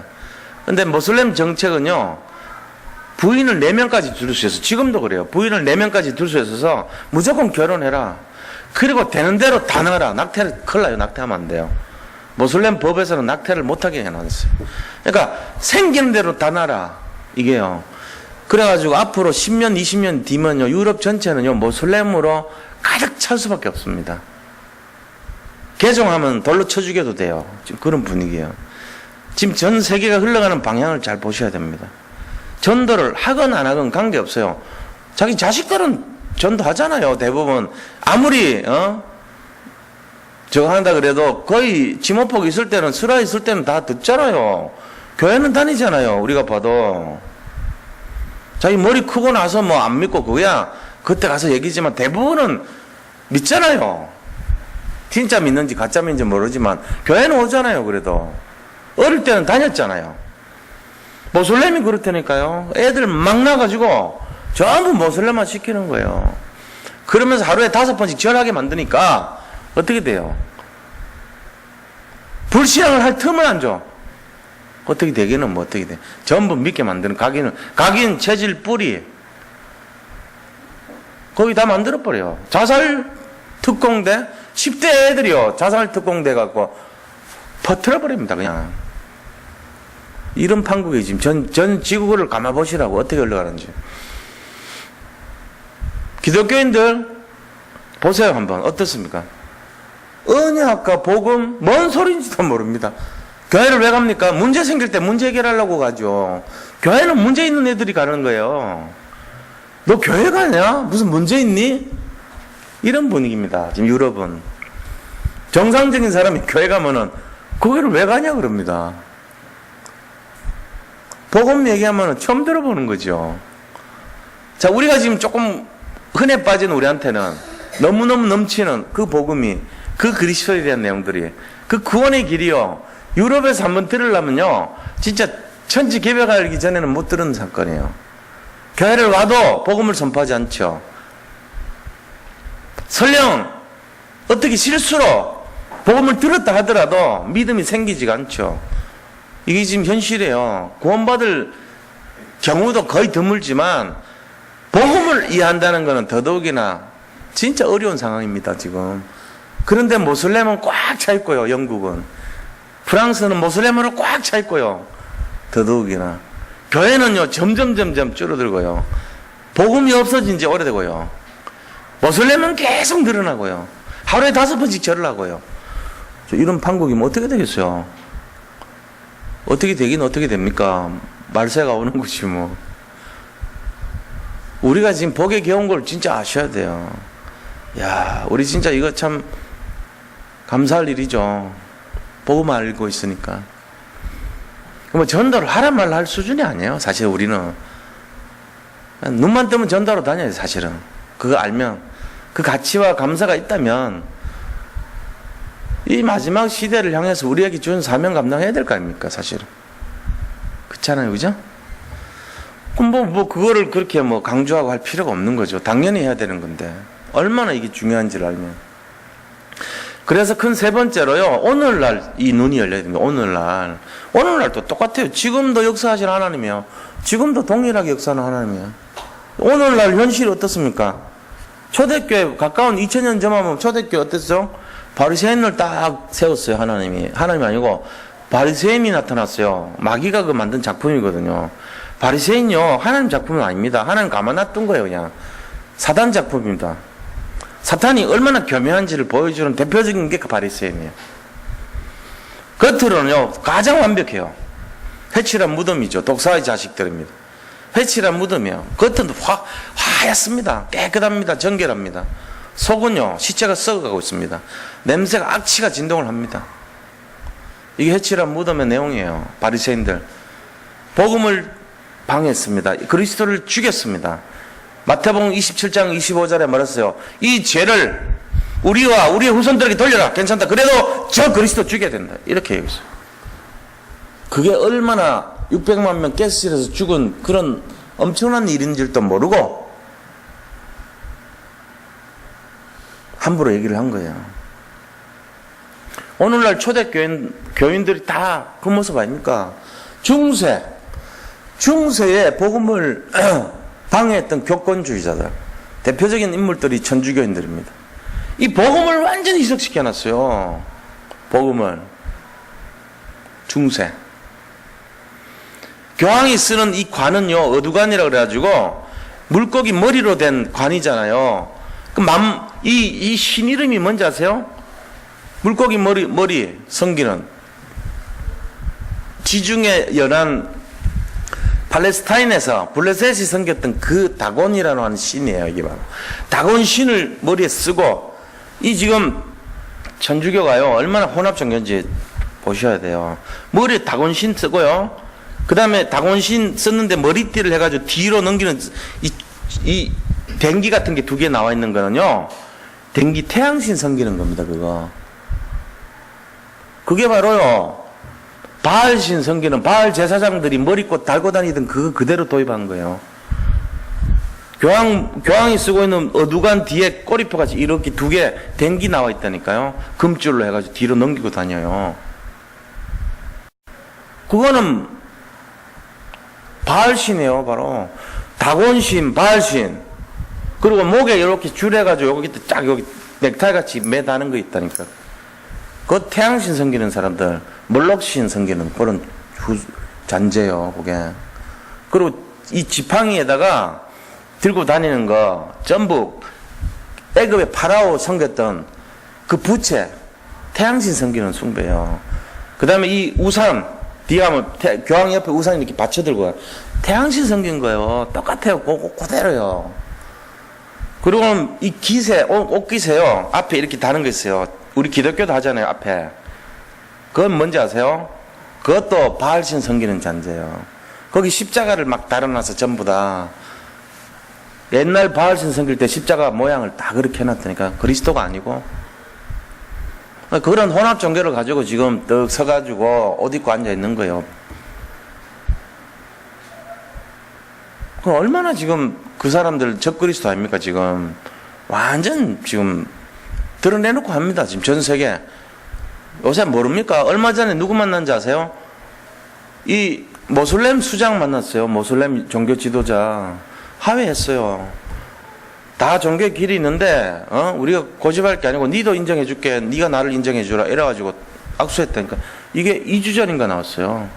근데 모슬렘 정책은요 부인을 4명까지 둘 수 있어서, 지금도 그래요. 부인을 4명까지 둘 수 있어서 무조건 결혼해라. 그리고 되는 대로 다 넣어라. 낙태를 큰일 나요. 낙태하면 안 돼요. 모슬렘 법에서는 낙태를 못하게 해놨어요. 그러니까 생기는 대로 다 낳아라. 이게요. 그래가지고 앞으로 10년, 20년 뒤면요 유럽 전체는요 모슬렘으로 가득 찰 수밖에 없습니다. 개종하면 돌로 쳐 죽여도 돼요. 지금 그런 분위기예요. 지금 전 세계가 흘러가는 방향을 잘 보셔야 됩니다. 전도를 하건 안 하건 관계없어요. 자기 자식들은 전도하잖아요. 대부분. 아무리 저거 한다 그래도 거의 지모폭 있을 때는, 수라 있을 때는 다 듣잖아요. 교회는 다니잖아요. 우리가 봐도. 자기 머리 크고 나서 뭐 안 믿고 그거야 그때 가서 얘기지만 대부분은 믿잖아요. 진짜 믿는지 가짜 믿는지 모르지만 교회는 오잖아요. 그래도 어릴 때는 다녔잖아요. 모슬렘이 그렇다니까요. 애들 막 나가지고 전부 모슬렘만 시키는 거예요. 그러면서 하루에 5번씩 절하게 만드니까 어떻게 돼요? 불신앙을 할 틈을 안 줘. 어떻게 되기는 뭐 어떻게 돼? 전부 믿게 만드는 각인 체질 뿌리 거기 다 만들어버려요. 자살 특공대 10대 애들이요. 자살 특공대 갖고 퍼뜨려버립니다. 그냥. 이런 판국이 지금 전 지구를 감아보시라고 어떻게 흘러가는지. 기독교인들 보세요 한번 어떻습니까? 언약과 복음 뭔 소리인지도 모릅니다. 교회를 왜 갑니까? 문제 생길 때 문제 해결하려고 가죠. 교회는 문제 있는 애들이 가는 거예요. 너 교회 가냐? 무슨 문제 있니? 이런 분위기입니다. 지금 유럽은. 정상적인 사람이 교회 가면은 거기를 왜 가냐 그럽니다. 복음 얘기하면은 처음 들어보는 거죠. 자, 우리가 지금 조금 흔해 빠진 우리한테는 너무너무 넘치는 그 복음이, 그 그리스도에 대한 내용들이, 그 구원의 길이요. 유럽에서 한번 들으려면요, 진짜 천지 개벽하기 전에는 못 들은 사건이에요. 교회를 와도 복음을 선포하지 않죠. 설령 어떻게 실수로 복음을 들었다 하더라도 믿음이 생기지가 않죠. 이게 지금 현실이에요. 구원받을 경우도 거의 드물지만 복음을 이해한다는 것은 더더욱이나 진짜 어려운 상황입니다, 지금. 그런데 모슬렘은 꽉 차 있고요, 영국은. 프랑스는 모슬렘으로 꽉 차 있고요, 더더욱이나. 교회는요, 점점 줄어들고요. 복음이 없어진 지 오래되고요. 모슬렘은 계속 늘어나고요. 하루에 5번씩 절을 하고요. 이런 판국이면 어떻게 되겠어요? 어떻게 되긴 어떻게 됩니까? 말세가 오는 거지 뭐. 우리가 지금 복에 겨운 걸 진짜 아셔야 돼요. 야, 우리 진짜 이거 참 감사할 일이죠. 복음 알고 있으니까. 뭐 전도를 하란 말로 할 수준이 아니에요. 사실 우리는 눈만 뜨면 전도로 다녀요. 사실은 그거 알면, 그 가치와 감사가 있다면 이 마지막 시대를 향해서 우리에게 준 사명 감당해야 될 거 아닙니까? 사실은 그렇잖아요, 그죠? 그럼 뭐 그거를 그렇게 뭐 강조하고 할 필요가 없는 거죠. 당연히 해야 되는 건데 얼마나 이게 중요한지를 알면. 그래서 큰 세 번째로요, 오늘날 이 눈이 열려야 됩니다. 오늘날도 똑같아요. 지금도 역사하실 하나님이요, 지금도 동일하게 역사하는 하나님이요. 오늘날 현실이 어떻습니까? 초대교회 가까운 2000년 전하면 초대교회 어땠어요? 바리새인을 딱 세웠어요. 하나님이 아니고 바리새인이 나타났어요. 마귀가 그 만든 작품이거든요. 바리새인요, 하나님 작품은 아닙니다. 하나님 가만 놔둔 거예요. 그냥 사단 작품입니다. 사탄이 얼마나 교묘한지를 보여주는 대표적인 게 그 바리새인이에요. 겉으로는요 가장 완벽해요. 회칠한 무덤이죠. 독사의 자식들입니다. 회칠한 무덤이에요. 겉은 하얗습니다. 깨끗합니다. 정결합니다. 속은요 시체가 썩어가고 있습니다. 냄새가, 악취가 진동을 합니다. 이게 회칠한 무덤의 내용이에요. 바리새인들 복음을 방했습니다. 그리스도를 죽였습니다. 마태복음 27장 25절에 말했어요. 이 죄를 우리와 우리의 후손들에게 돌려라. 괜찮다. 그래도 저 그리스도 죽여야 된다. 이렇게 얘기했어요. 그게 얼마나 600만 명 가스실에서 죽은 그런 엄청난 일인 줄도 모르고 함부로 얘기를 한 거예요. 오늘날 초대 교인들이 다 그 모습 아닙니까? 중세에 복음을 방해했던 교권주의자들, 대표적인 인물들이 천주교인들입니다. 이 복음을 완전히 희석시켜놨어요. 복음을. 중세. 교황이 쓰는 이 관은요, 어두관이라고 그래가지고 물고기 머리로 된 관이잖아요. 이 신 이름이 뭔지 아세요? 물고기 머리 성기는 지중해 연안 팔레스타인에서 블레셋이 섬겼던 그 다곤이라는 하는 신이에요. 이게 바로 다곤 신을 머리에 쓰고, 이 지금 천주교가요 얼마나 혼합종교인지 보셔야 돼요. 머리에 다곤 신 쓰고요, 그 다음에 다곤 신 썼는데 머리띠를 해가지고 뒤로 넘기는 이 댕기 같은 게 2개 나와 있는 거는요, 댕기 태양신 섬기는 겁니다. 그게 바로요 바알신 성기는 바알 제사장들이 머리꽃 달고 다니던 그거 그대로 도입한 거예요. 교황이 쓰고 있는 어두간 뒤에 꼬리표 같이 이렇게 두 개 댕기 나와 있다니까요. 금줄로 해가지고 뒤로 넘기고 다녀요. 그거는 바알신이에요, 바로. 다곤신, 바알신. 그리고 목에 이렇게 줄여가지고 여기 쫙 여기 넥타이 같이 매다는 거 있다니까. 그 태양신 섬기는 사람들, 몰록신 섬기는 그런 잔재요, 그게. 그리고 이 지팡이에다가 들고 다니는 거 전부 애굽의 파라오 섬겼던 그 부채, 태양신 섬기는 숭배요. 그 다음에 이 우산, 뒤에 가면 교황 옆에 우산 이렇게 받쳐 들고 가. 태양신 섬긴 거예요. 똑같아요. 그대로요. 그리고 이 기세, 옷기세요. 앞에 이렇게 다는 거 있어요. 우리 기독교도 하잖아요, 앞에. 그건 뭔지 아세요? 그것도 바알신 섬기는 잔재예요. 거기 십자가를 막 달아놔서 전부 다. 옛날 바알신 섬길 때 십자가 모양을 다 그렇게 해놨다니까. 그리스도가 아니고. 그런 혼합 종교를 가지고 지금 떡 서가지고 옷 입고 앉아 있는 거예요. 그 얼마나 지금 그 사람들 적그리스도 아닙니까, 지금. 완전 지금 드러내놓고 합니다, 지금 전 세계. 요새 모릅니까? 얼마 전에 누구 만난지 아세요? 이 모슬렘 수장 만났어요. 모슬렘 종교 지도자. 하회했어요. 다 종교의 길이 있는데, 우리가 고집할 게 아니고, 니도 인정해줄게. 니가 나를 인정해주라. 이래가지고 악수했다니까. 이게 2주 전인가 나왔어요.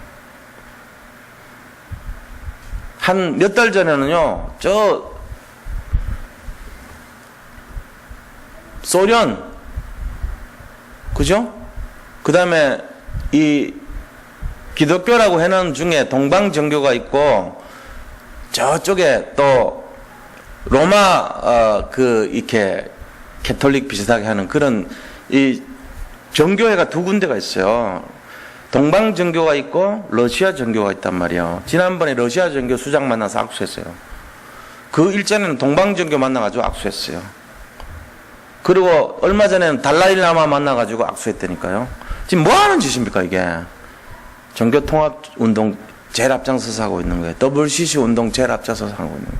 한 몇 달 전에는요, 소련, 그죠? 그 다음에 이 기독교라고 해놓은 중에 동방정교가 있고, 저쪽에 또 로마 이렇게 캐톨릭 비슷하게 하는 그런 이 정교회가 두 군데가 있어요. 동방 정교가 있고 러시아 정교가 있단 말이에요. 지난번에 러시아 정교 수장 만나서 악수했어요. 그 일전에는 동방 정교 만나가지고 악수했어요. 그리고 얼마 전에는 달라이 라마 만나가지고 악수했다니까요. 지금 뭐 하는 짓입니까, 이게? 종교 통합 운동 제일 앞장서서 하고 있는 거예요. WCC 운동 제일 앞장서서 하고 있는 거죠.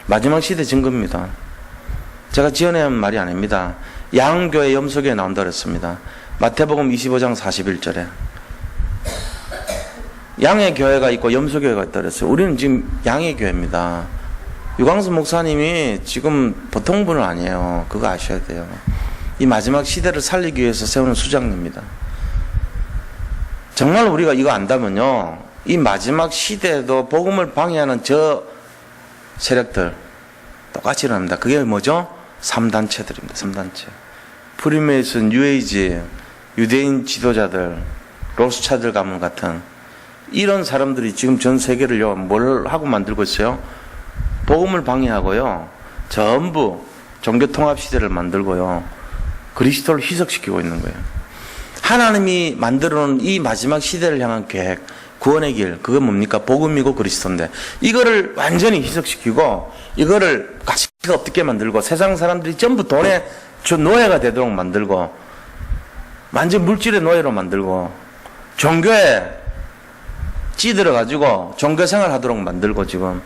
마지막 시대 증거입니다. 제가 지어낸 말이 아닙니다. 양교회 염소교에 나온다 그랬습니다. 마태복음 25장 41절에. 양의 교회가 있고 염소교회가 있다 그랬어요. 우리는 지금 양의 교회입니다. 유광수 목사님이 지금 보통 분은 아니에요. 그거 아셔야 돼요. 이 마지막 시대를 살리기 위해서 세우는 수장입니다. 정말 우리가 이거 안다면요, 이 마지막 시대에도 복음을 방해하는 저 세력들 똑같이 일어납니다. 그게 뭐죠? 3단체들입니다. 3단체. 프리메이슨, 뉴에이지, 유대인 지도자들, 로스차들 가문 같은 이런 사람들이 지금 전 세계를요, 뭘 하고 만들고 있어요? 복음을 방해하고요, 전부 종교통합 시대를 만들고요, 그리스도를 희석시키고 있는 거예요. 하나님이 만들어 놓은 이 마지막 시대를 향한 계획, 구원의 길, 그건 뭡니까? 복음이고 그리스도인데, 이거를 완전히 희석시키고, 이거를 가치가 없게 만들고, 세상 사람들이 전부 돈의 노예가 되도록 만들고, 완전 물질의 노예로 만들고, 종교에 찌들어가지고 종교생활 하도록 만들고, 지금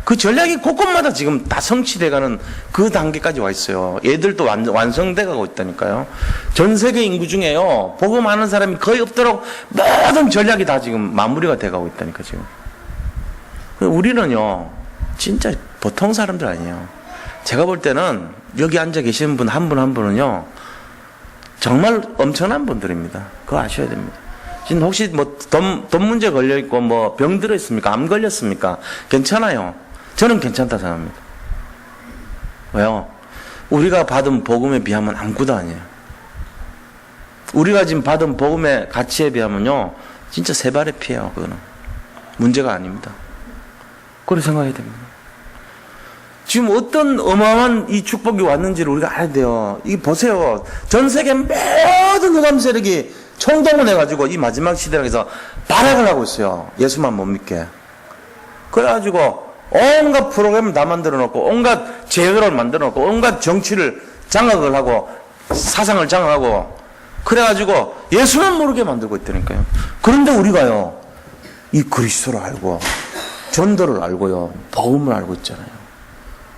그 전략이 곳곳마다 지금 다 성취돼가는 그 단계까지 와 있어요. 얘들도 완성돼가고 있다니까요. 전 세계 인구 중에요, 복음 아는 사람이 거의 없도록 모든 전략이 다 지금 마무리가 돼가고 있다니까, 지금. 우리는요, 진짜 보통 사람들 아니에요. 제가 볼 때는 여기 앉아 계시는 분 한 분 한 분은요, 정말 엄청난 분들입니다. 그거 아셔야 됩니다. 지금 혹시 뭐 돈 문제 걸려있고 뭐 병 들어있습니까? 암 걸렸습니까? 괜찮아요. 저는 괜찮다 생각합니다. 왜요? 우리가 받은 복음에 비하면 아무것도 아니에요. 우리가 지금 받은 복음의 가치에 비하면요, 진짜 세 발의 피해요. 그거는 문제가 아닙니다. 그렇게 생각해야 됩니다. 지금 어떤 어마어마한 이 축복이 왔는지를 우리가 알아야 돼요. 이 보세요. 전 세계 모든 흑암 세력이 총동원해가지고 이 마지막 시대에서 발악을 하고 있어요. 예수만 못 믿게. 그래가지고 온갖 프로그램을 다 만들어 놓고, 온갖 제도를 만들어 놓고, 온갖 정치를 장악을 하고, 사상을 장악하고, 그래가지고 예수만 모르게 만들고 있다니까요. 그런데 우리가요, 이 그리스도를 알고 전도를 알고요, 복음을 알고 있잖아요.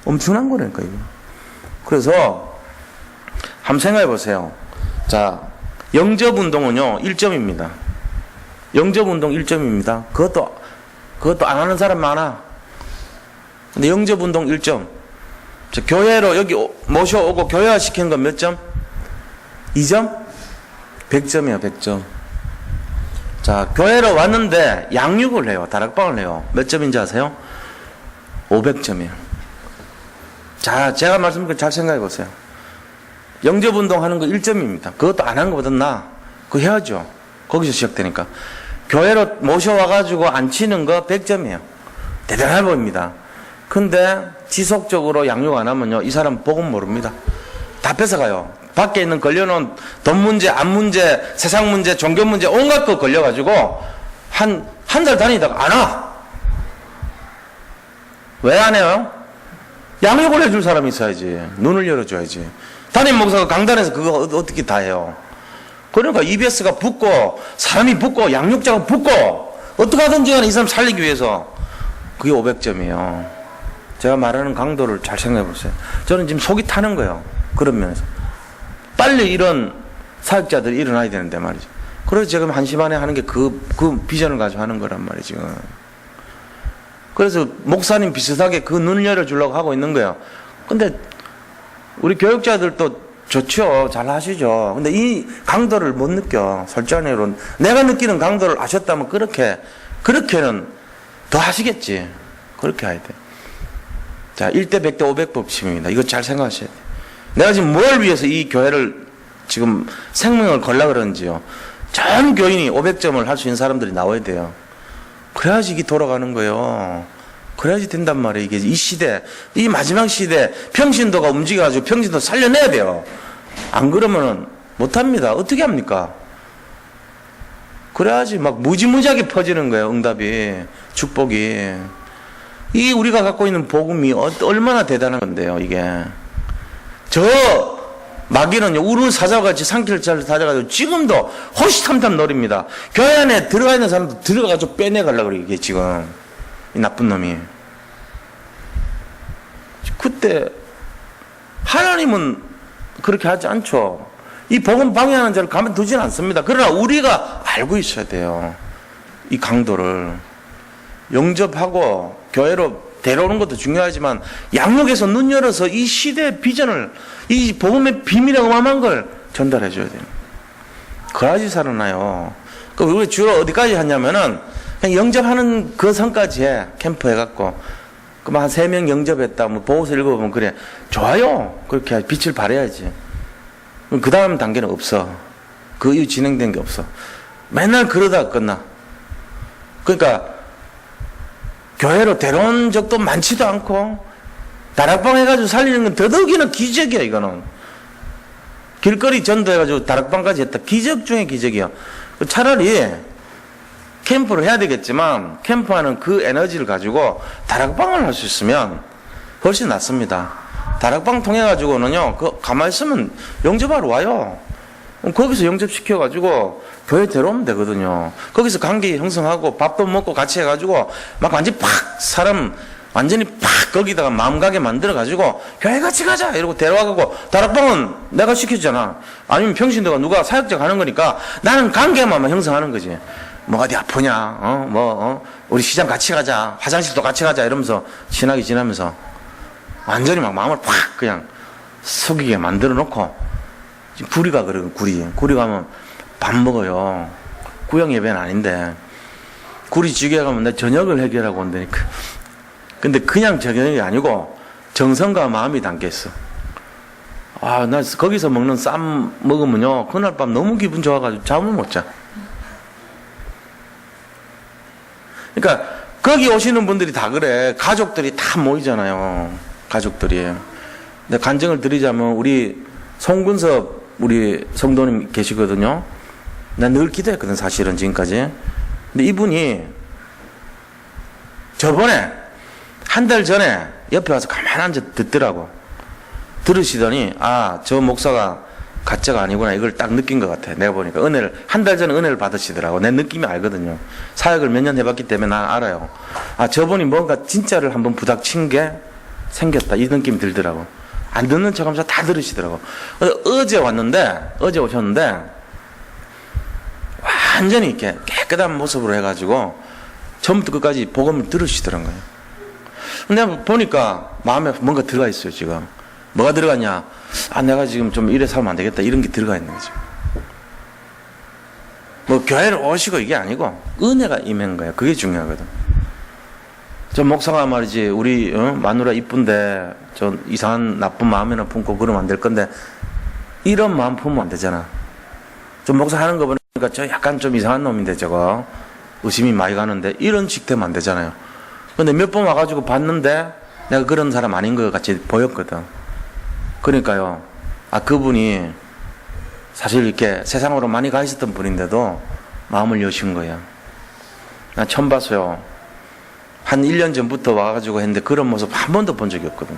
엄청난 거라니까요. 그래서 한번 생각해 보세요. 자, 영접운동은요 1점입니다. 영접운동 1점입니다. 그것도 안 하는 사람 많아. 근데 영접운동 1점. 자, 교회로 여기 모셔오고 교회화 시키는 건 몇 점? 2점? 100점이야 100점. 자, 교회로 왔는데 양육을 해요. 다락방을 해요. 몇 점인지 아세요? 500점이에요. 자, 제가 말씀드린 거 잘 생각해 보세요. 영접운동 하는 거 1점입니다. 그것도 안 하는 것보다 나아. 그거 해야죠. 거기서 시작되니까. 교회로 모셔와가지고 앉히는 거 100점이에요. 대단해 보입니다. 근데 지속적으로 양육 안 하면요, 이 사람 복음 모릅니다. 다 뺏어가요. 밖에 있는 걸려놓은 돈 문제, 안 문제, 세상 문제, 종교 문제, 온갖 거 걸려가지고 한 달 다니다가 안 와. 왜 안 해요? 양육을 해줄 사람이 있어야지. 눈을 열어줘야지. 담임 목사가 강단에서 그거 어떻게 다 해요? 그러니까 EBS가 붙고, 사람이 붙고, 양육자가 붙고, 어떻게 하든지 간에 이 사람 살리기 위해서. 그게 500점이에요. 제가 말하는 강도를 잘 생각해 보세요. 저는 지금 속이 타는 거예요. 그런 면에서. 빨리 이런 사역자들이 일어나야 되는데 말이죠. 그래서 지금 한시만에 하는 게 그 비전을 가지고 하는 거란 말이죠. 그래서 목사님 비슷하게 그 눈을 열어주려고 하고 있는 거예요. 근데 우리 교육자들도 좋죠. 잘 하시죠. 근데 이 강도를 못 느껴. 솔직하게는 내가 느끼는 강도를 아셨다면 그렇게는 더 하시겠지. 그렇게 해야 돼. 자, 1대 100대 500 법칙입니다. 이거 잘 생각하셔야 돼요. 내가 지금 뭘 위해서 이 교회를 지금 생명을 걸라 그러는지요. 전 교인이 500점을 할 수 있는 사람들이 나와야 돼요. 그래야지 이게 돌아가는 거예요. 그래야지 된단 말이에요. 이게 이 시대, 이 마지막 시대 평신도가 움직여가지고 평신도 살려내야 돼요. 안 그러면은 못합니다. 어떻게 합니까? 그래야지 막 무지무지하게 퍼지는 거예요. 응답이, 축복이. 이 우리가 갖고 있는 복음이 얼마나 대단한 건데요. 이게 저 마귀는요, 우르 사자같이 산길을 찾아가지고 지금도 호시탐탐 노립니다. 교회 안에 들어가 있는 사람도 들어가서 빼내가려고 그래요. 이게 지금 이 나쁜 놈이. 그때 하나님은 그렇게 하지 않죠. 이 복음 방해하는 자를 가만두지는 않습니다. 그러나 우리가 알고 있어야 돼요. 이 강도를 영접하고 교회로 데려오는 것도 중요하지만 양육에서 눈 열어서 이 시대의 비전을, 이 복음의 비밀의 어마어마한 걸 전달해 줘야 돼요. 그래야지 살아나요. 우리 주로 어디까지 하냐면은 그냥 영접하는 그 선까지 해. 캠프 해갖고 그만 한 3명 영접했다 뭐 보고서 읽어보면 그래 좋아요. 그렇게 빛을 발해야지. 그 다음 단계는 없어. 그 이후 진행된 게 없어. 맨날 그러다가 끝나. 그러니까 교회로 데려온 적도 많지도 않고 다락방 해가지고 살리는 건 더더욱이나 기적이야. 이거는 길거리 전도해가지고 다락방까지 했다. 기적 중에 기적이야. 차라리 캠프를 해야 되겠지만 캠프하는 그 에너지를 가지고 다락방을 할 수 있으면 훨씬 낫습니다. 다락방 통해가지고는요, 가만히 있으면 영접하러 와요. 거기서 영접시켜가지고 교회 데려오면 되거든요. 거기서 관계 형성하고 밥도 먹고 같이 해가지고 막 완전히 팍 사람 완전히 팍 거기다가 마음 가게 만들어가지고 교회 같이 가자 이러고 데려와가고 다락방은 내가 시키잖아. 아니면 평신도가 누가 사역자 가는 거니까 나는 관계만 형성하는 거지. 뭐 어디 아프냐, 우리 시장 같이 가자, 화장실도 같이 가자 이러면서 친하게 지나면서 완전히 막 마음을 팍 그냥 속이게 만들어 놓고 구리가 그래. 구리 가면 밥 먹어요. 구역 예배는 아닌데 구리 지교에 가면 내 저녁을 해결하고 온다니까. 근데 그냥 저녁이 아니고 정성과 마음이 담겨있어. 아, 나 거기서 먹는 쌈 먹으면요 그날 밤 너무 기분 좋아가지고 잠을 못 자. 그러니까 거기 오시는 분들이 다 그래. 가족들이 다 모이잖아요. 가족들이. 근데 간증을 드리자면 우리 송근섭 우리 성도님 계시거든요. 난 늘 기도했거든 사실은 지금까지. 근데 이분이 저번에 한 달 전에 옆에 와서 가만히 앉아 듣더라고. 들으시더니 저 목사가 가짜가 아니구나 이걸 딱 느낀 것 같아. 내가 보니까 은혜를 한 달 전에 은혜를 받으시더라고. 내 느낌이 알거든요. 사역을 몇 년 해봤기 때문에 난 알아요. 아, 저분이 뭔가 진짜를 한번 부닥친 게 생겼다 이 느낌이 들더라고. 안 듣는 척하면서 다 들으시더라고. 어제 오셨는데 완전히 이렇게 깨끗한 모습으로 해가지고 처음부터 끝까지 복음을 들으시더라고요. 근데 보니까 마음에 뭔가 들어가 있어요. 지금 뭐가 들어갔냐? 아, 내가 지금 좀 이래 살면 안 되겠다 이런 게 들어가 있는 거죠. 뭐 교회를 오시고 이게 아니고 은혜가 임한 거예요. 그게 중요하거든. 저 목사가 말이지 우리 마누라 이쁜데 저 이상한 나쁜 마음이나 품고 그러면 안 될 건데 이런 마음 품으면 안 되잖아. 저 목사 하는 거 보니까 저 약간 좀 이상한 놈인데 저거 의심이 많이 가는데 이런 식 되면 안 되잖아요. 근데 몇 번 와가지고 봤는데 내가 그런 사람 아닌 것 같이 보였거든. 그러니까요. 아, 그분이 사실 이렇게 세상으로 많이 가 있었던 분인데도 마음을 여신 거야. 나 처음 봤어요. 한 1년 전부터 와가지고 했는데 그런 모습 한 번도 본 적이 없거든.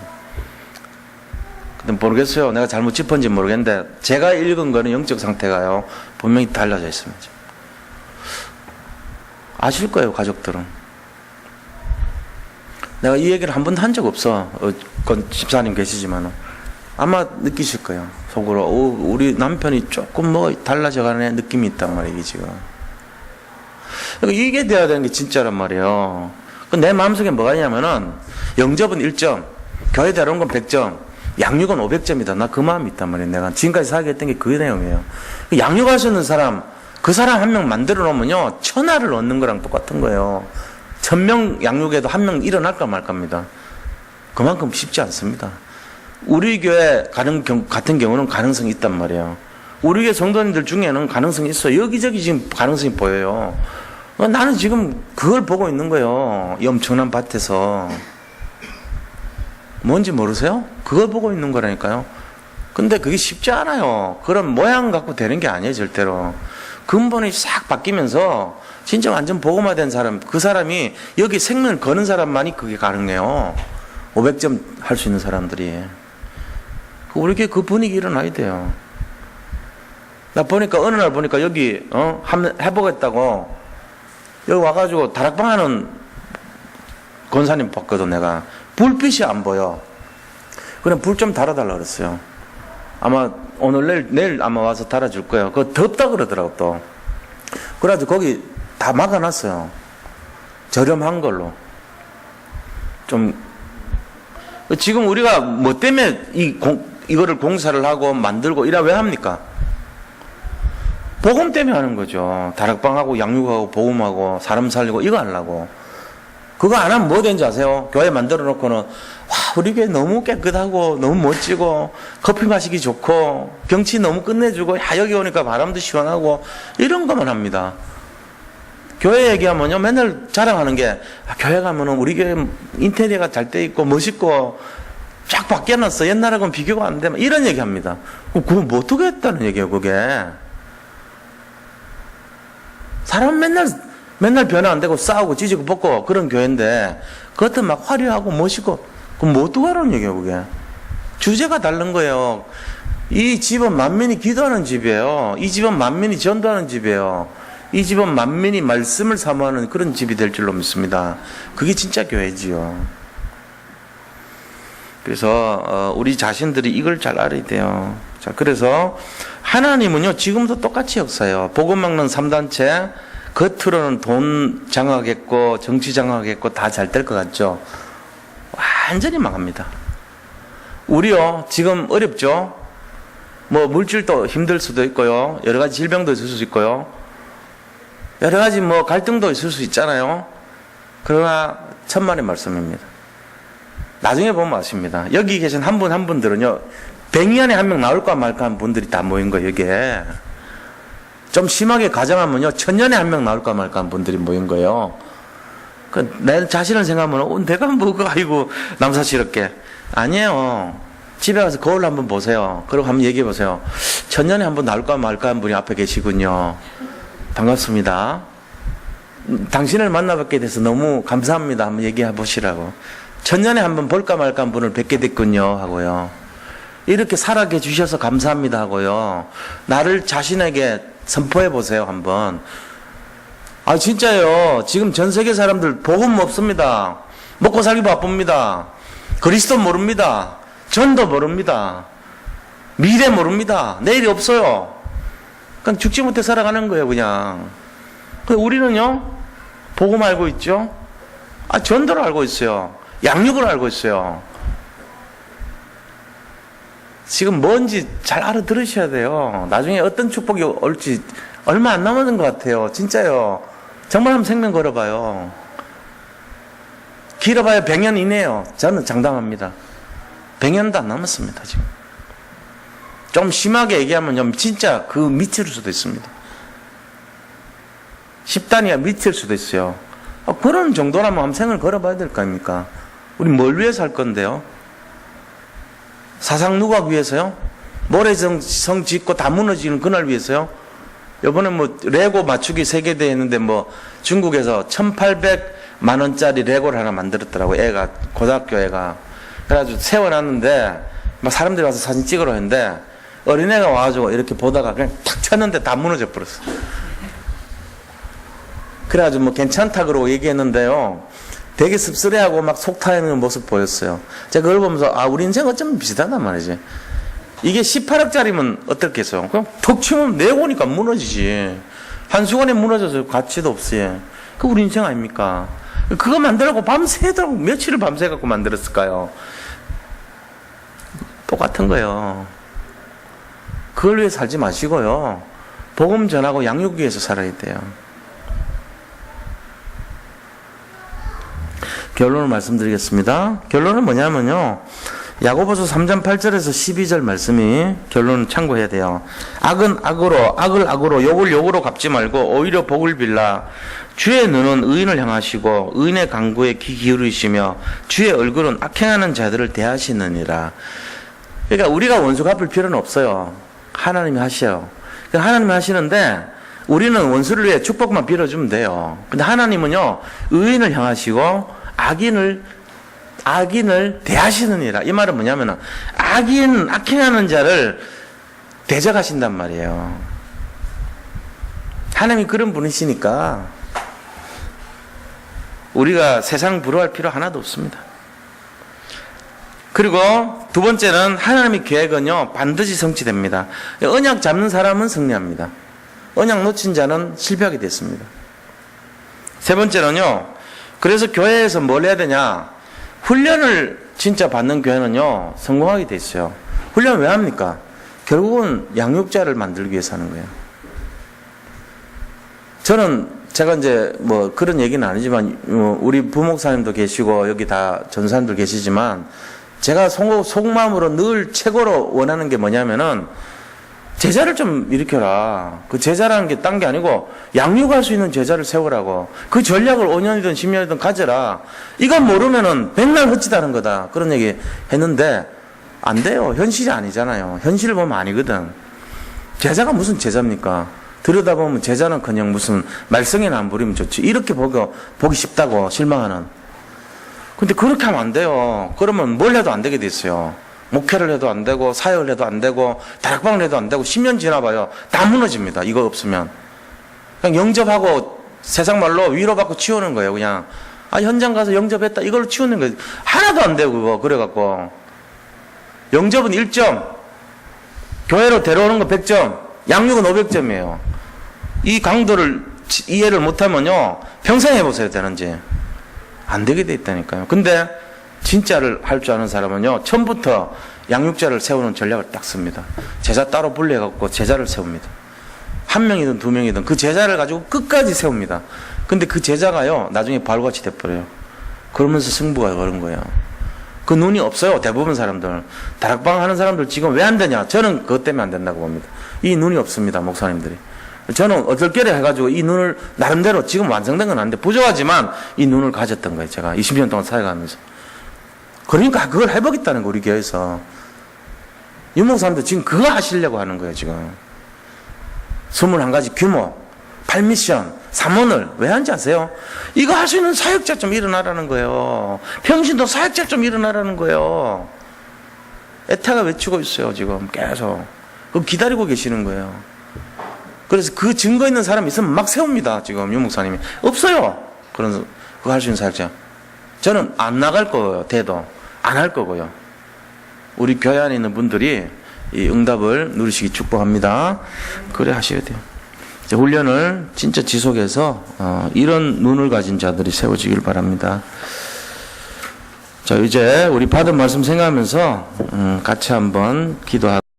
근데 모르겠어요. 내가 잘못 짚었는지 모르겠는데 제가 읽은 거는 영적 상태가요. 분명히 달라져 있습니다. 아실 거예요, 가족들은. 내가 이 얘기를 한 번도 한 적 없어. 건 집사님 계시지만은. 아마 느끼실 거예요. 속으로. 우리 남편이 조금 뭐 달라져가는 느낌이 있단 말이에요, 지금. 그러니까 이게 돼야 되는 게 진짜란 말이에요. 내 마음속에 뭐가 있냐면은, 영접은 1점, 교회 데려온 건 100점, 양육은 500점이다. 나 그 마음이 있단 말이에요. 내가 지금까지 사역했던 게 그 내용이에요. 양육할 수 있는 사람, 그 사람 한 명 만들어 놓으면요, 천하를 얻는 거랑 똑같은 거예요. 1000명 양육에도 한 명 일어날까 말까입니다. 그만큼 쉽지 않습니다. 우리 교회 같은 경우는 가능성이 있단 말이에요. 우리 교회 성도님들 중에는 가능성이 있어요. 여기저기 지금 가능성이 보여요. 나는 지금 그걸 보고 있는 거예요. 이 엄청난 밭에서. 뭔지 모르세요? 그걸 보고 있는 거라니까요. 근데 그게 쉽지 않아요. 그런 모양 갖고 되는 게 아니에요, 절대로. 근본이 싹 바뀌면서 진짜 완전 복음화된 사람, 그 사람이 여기 생명을 거는 사람만이 그게 가능해요. 500점 할 수 있는 사람들이. 우리 교회 그 분위기 일어나야 돼요. 나 보니까 어느 날 보니까 여기 해보겠다고 여기 와가지고 다락방 하는 권사님 봤거든. 내가 불빛이 안 보여. 그럼 불 좀 달아달라 그랬어요. 아마 오늘 내일 아마 와서 달아줄 거예요. 그거 덥다 그러더라고 또. 그래가지고 거기 다 막아놨어요. 저렴한 걸로. 좀 지금 우리가 뭐 때문에 이거를 공사를 하고 만들고 이라 왜 합니까? 복음 때문에 하는 거죠. 다락방하고 양육하고 복음하고 사람 살리고 이거 하려고. 그거 안 하면 뭐 되는지 아세요? 교회 만들어 놓고는 와, 우리 교회 너무 깨끗하고 너무 멋지고 커피 마시기 좋고 경치 너무 끝내주고 야, 여기 오니까 바람도 시원하고 이런 것만 합니다. 교회 얘기하면요 맨날 자랑하는 게 교회 가면은 우리 교회 인테리어가 잘 돼 있고 멋있고 쫙 바뀌어놨어. 옛날하고는 비교가 안 돼. 이런 얘기 합니다. 그거 뭐 어떻게 했다는 얘기예요, 그게. 사람 맨날 변화 안 되고 싸우고 찢고 벗고 그런 교회인데, 그것도 막 화려하고 멋있고, 그럼 뭐 어떻게 하라는 얘기예요, 그게. 주제가 다른 거예요. 이 집은 만민이 기도하는 집이에요. 이 집은 만민이 전도하는 집이에요. 이 집은 만민이 말씀을 사모하는 그런 집이 될 줄로 믿습니다. 그게 진짜 교회지요. 그래서 우리 자신들이 이걸 잘 알아야 돼요. 자, 그래서 하나님은요 지금도 똑같이 역사해요. 복음 막는 3단체 겉으로는 돈 장악했고 정치 장악했고 다 잘 될 것 같죠? 완전히 망합니다. 우리요 지금 어렵죠? 뭐 물질도 힘들 수도 있고요, 여러 가지 질병도 있을 수 있고요, 여러 가지 뭐 갈등도 있을 수 있잖아요. 그러나 천만의 말씀입니다. 나중에 보면 아십니다. 여기 계신 한 분 한 분들은요 100년에 한 명 나올까 말까 한 분들이 다 모인 거예요. 여기에 좀 심하게 가정하면요 1000년에 한 명 나올까 말까 한 분들이 모인 거예요. 내 자신을 생각하면 내가 뭐 아이고 남사스럽게. 아니에요. 집에 가서 거울 한번 보세요. 그리고 한번 얘기해 보세요. 1000년에 한 번 나올까 말까 한 분이 앞에 계시군요. 반갑습니다. 당신을 만나뵙게 돼서 너무 감사합니다. 한번 얘기해 보시라고. 1000년에 한 번 볼까 말까 한 분을 뵙게 됐군요 하고요. 이렇게 살아계 주셔서 감사합니다 하고요. 나를 자신에게 선포해 보세요, 한번. 아, 진짜요. 지금 전 세계 사람들 복음 없습니다. 먹고 살기 바쁩니다. 그리스도 모릅니다. 전도 모릅니다. 미래 모릅니다. 내일이 없어요. 그냥 죽지 못해 살아가는 거예요, 그냥. 근데 우리는요, 복음 알고 있죠? 아, 전도를 알고 있어요. 양육을 알고 있어요. 지금 뭔지 잘 알아들으셔야 돼요. 나중에 어떤 축복이 올지 얼마 안 남은 것 같아요. 진짜요. 정말 한번 생명 걸어봐요. 길어봐야 100년 이내요. 저는 장담합니다. 100년도 안 남았습니다, 지금. 좀 심하게 얘기하면요, 진짜 그 밑일 수도 있습니다. 10단위가 밑일 수도 있어요. 그런 정도라면 한번 생을 걸어봐야 될 거 아닙니까? 우리 뭘 위해서 할 건데요? 사상 누각 위해서요? 모래성 짓고 다 무너지는 그날 위해서요? 이번에 뭐 레고 맞추기 세계대회 했는데 뭐 중국에서 1,800만 원짜리 레고를 하나 만들었더라고. 애가, 고등학교 애가. 그래가지고 세워놨는데 막 사람들이 와서 사진 찍으러 했는데 어린애가 와가지고 이렇게 보다가 그냥 탁 쳤는데 다 무너져 버렸어. 그래가지고 뭐 괜찮다 그러고 얘기했는데요, 되게 씁쓸해하고 막 속 타이는 모습 보였어요. 제가 그걸 보면서 아, 우리 인생 어쩌면 비슷하단 말이지. 이게 18억짜리면 어떻겠어요? 그냥 툭 치면 내고니까 무너지지. 한순간에 무너져서 가치도 없이. 그 우리 인생 아닙니까? 그거 만들라고 밤새도록 며칠을 밤새갖고 만들었을까요? 똑같은 거예요. 그걸 위해 살지 마시고요, 복음 전하고 양육 위해서 살아야 돼요. 결론을 말씀드리겠습니다. 결론은 뭐냐면요, 야고보서 3장 8절에서 12절 말씀이 결론을 참고해야 돼요. 악은 악으로, 악을 악으로, 욕을 욕으로 갚지 말고 오히려 복을 빌라. 주의 눈은 의인을 향하시고 의인의 간구에 귀 기울이시며 주의 얼굴은 악행하는 자들을 대하시느니라. 그러니까 우리가 원수 갚을 필요는 없어요. 하나님이 하셔요. 하나님이 하시는데 우리는 원수를 위해 축복만 빌어주면 돼요. 근데 하나님은요, 의인을 향하시고 악인을 대하시느니라. 이 말은 뭐냐면 악행하는 자를 대적하신단 말이에요. 하나님이 그런 분이시니까 우리가 세상 부러워할 필요 하나도 없습니다. 그리고 두 번째는 하나님의 계획은요, 반드시 성취됩니다. 언약 잡는 사람은 승리합니다. 언약 놓친 자는 실패하게 됐습니다. 세 번째는요, 그래서 교회에서 뭘 해야 되냐? 훈련을 진짜 받는 교회는요, 성공하게 돼 있어요. 훈련 왜 합니까? 결국은 양육자를 만들기 위해서 하는 거예요. 저는 제가 이제 뭐 그런 얘기는 아니지만 우리 부목사님도 계시고 여기 다 전사님들 계시지만 제가 속마음으로 늘 최고로 원하는 게 뭐냐면은 제자를 좀 일으켜라. 그 제자라는 게 딴 게 아니고 양육할 수 있는 제자를 세우라고. 그 전략을 5년이든 10년이든 가져라. 이건 모르면은 백날 헛짓하는 거다. 그런 얘기 했는데 안 돼요. 현실이 아니잖아요. 현실을 보면 아니거든. 제자가 무슨 제자입니까? 들여다보면 제자는커녕 무슨 말썽이나 안 부리면 좋지. 이렇게 보기 쉽다고 실망하는. 근데 그렇게 하면 안 돼요. 그러면 뭘 해도 안 되게 됐어요. 목회를 해도 안 되고 사역을 해도 안 되고 다락방을 해도 안 되고 10년 지나봐요. 다 무너집니다. 이거 없으면. 그냥 영접하고 세상 말로 위로받고 치우는 거예요. 그냥 현장 가서 영접했다 이걸로 치우는 거예요. 하나도 안 되고 그거 그래갖고 영접은 1점, 교회로 데려오는 거 100점, 양육은 500점이에요. 이 강도를 이해를 못하면요, 평생 해보세요. 되는지. 안 되게 돼 있다니까요. 근데 진짜를 할 줄 아는 사람은요, 처음부터 양육자를 세우는 전략을 딱 씁니다. 제자 따로 분리해갖고 제자를 세웁니다. 한 명이든 두 명이든 그 제자를 가지고 끝까지 세웁니다. 근데 그 제자가요, 나중에 발같이 돼버려요. 그러면서 승부가 그런 거예요. 그 눈이 없어요. 대부분 사람들. 다락방 하는 사람들 지금 왜 안 되냐? 저는 그것 때문에 안 된다고 봅니다. 이 눈이 없습니다. 목사님들이. 저는 어떨결에 해가지고 이 눈을 나름대로 지금 완성된 건 아닌데 부족하지만 이 눈을 가졌던 거예요. 제가 20년 동안 사역하면서. 그러니까 그걸 해보겠다는 거, 우리 교회에서. 유목사님도 지금 그거 하시려고 하는 거예요, 지금. 21가지 규모, 8미션, 3원을 왜 하는지 아세요? 이거 할 수 있는 사역자 좀 일어나라는 거예요. 평신도 사역자 좀 일어나라는 거예요. 애타가 외치고 있어요, 지금 계속. 그 기다리고 계시는 거예요. 그래서 그 증거 있는 사람이 있으면 막 세웁니다, 지금 유 목사님이. 없어요. 그런, 그거 할 수 있는 사역자. 저는 안 나갈 거예요, 대도. 안 할 거고요. 우리 교회 안에 있는 분들이 이 응답을 누리시기 축복합니다. 그래 하셔야 돼요. 훈련을 진짜 지속해서 이런 눈을 가진 자들이 세워지길 바랍니다. 자, 이제 우리 받은 말씀 생각하면서 같이 한번 기도하고